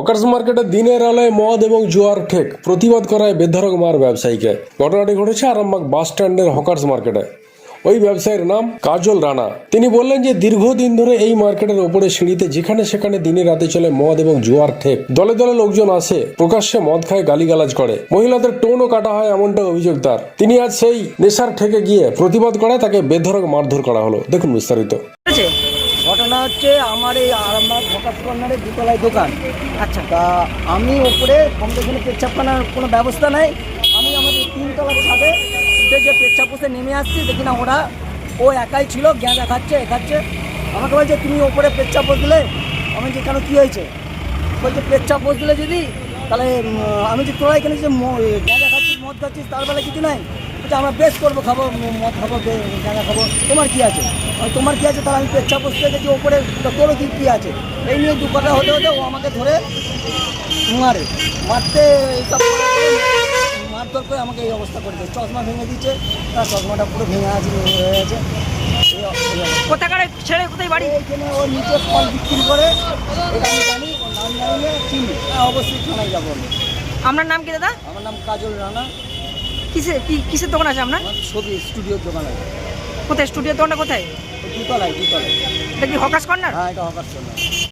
Hawkers মার্কেটে দিনের আলোয় মদ এবং জুয়ার ঠেক, প্রতিবাদ করায় বেধড়ক মার ব্যবসায়ীকে। ঘটনাটি ঘটেছে আরামবাগ বাস স্ট্যান্ডের হকার্স মার্কেটে। ওই ব্যবসায়ীর নাম কাজল রানা। তিনি বললেন যে দীর্ঘদিন ধরে এই মার্কেটের ওপরে সিঁড়িতে যেখানে সেখানে দিনে রাতে চলে মদ এবং জুয়ার ঠেক। দলে দলে লোকজন আসে, প্রকাশ্যে মদ খায়, গালিগালাজ করে, মহিলাদের টোনও কাটা হয়, এমনটা অভিযোগ তার। তিনি আজ সেই নেশার ঠেকে গিয়ে প্রতিবাদ করায় তাকে বেধড়ক মারধর করা হলো। দেখুন বিস্তারিত। ঘটনা হচ্ছে আমার এই আরামবাগ হকার্স কর্নারে দুতলায় দোকান। আচ্ছা, তা আমি ওপরে কম্পিটিশনে পেচ্ছাপখানার কোনো ব্যবস্থা নাই। আমি আমাদের তিনতলার ছাদে উঠে যে পেচ্ছাপ বসে নেমে আসছি, দেখি না ও একাই ছিল, গ্যাঁজা খাচ্ছে খাচ্ছে। আমাকে বলছে তুমি ওপরে পেচ্ছাপ বসলে। আমি যে কেন কী হয়েছে? বলছে পেচ্ছাপ বসলে যদি তাহলে আমি যে তোরা এখানে যে গ্যাঁজা খাচ্ছিস মদ খাচ্ছিস তার বেলা কিছু নাই। বলছে আমরা বেশ করবো, খাবো মদ খাবো, গ্যাঁজা খাবো, তোমার কী আছে? তোমার কী আছে? তাহলে আমি পেচ্ছাপ বসতে গেছি ওপরে, তোরও কী আছে? এই নিয়ে দু কথা হতে হতে ও আমাকে ধরে মারতে এইসব মারধর করে আমাকে এই অবস্থা করেছে। চশমা ভেঙে দিচ্ছে, তার চশমাটা পুরো ভেঙে আছে, হয়ে গেছে। কোথাকার ছেলে, কোথায় বাড়ি? এইখানে ও নিচে ফল বিক্রি করে, এটা আমি জানি, ওর নাম জানি না, চিনি। অবশ্যই থানায় যাবো আমি। আপনার নাম কি দাদা? আমার নাম কাজল রানা। কিসের দোকান আছে আপনার? আমার ছবি স্টুডিওর দোকান আছে। কোথায় স্টুডিওর দোকানটা কোথায়? দুতলায়। এটা কি হকার্স কর্নার? হ্যাঁ, এটা হকার্স কর্নার।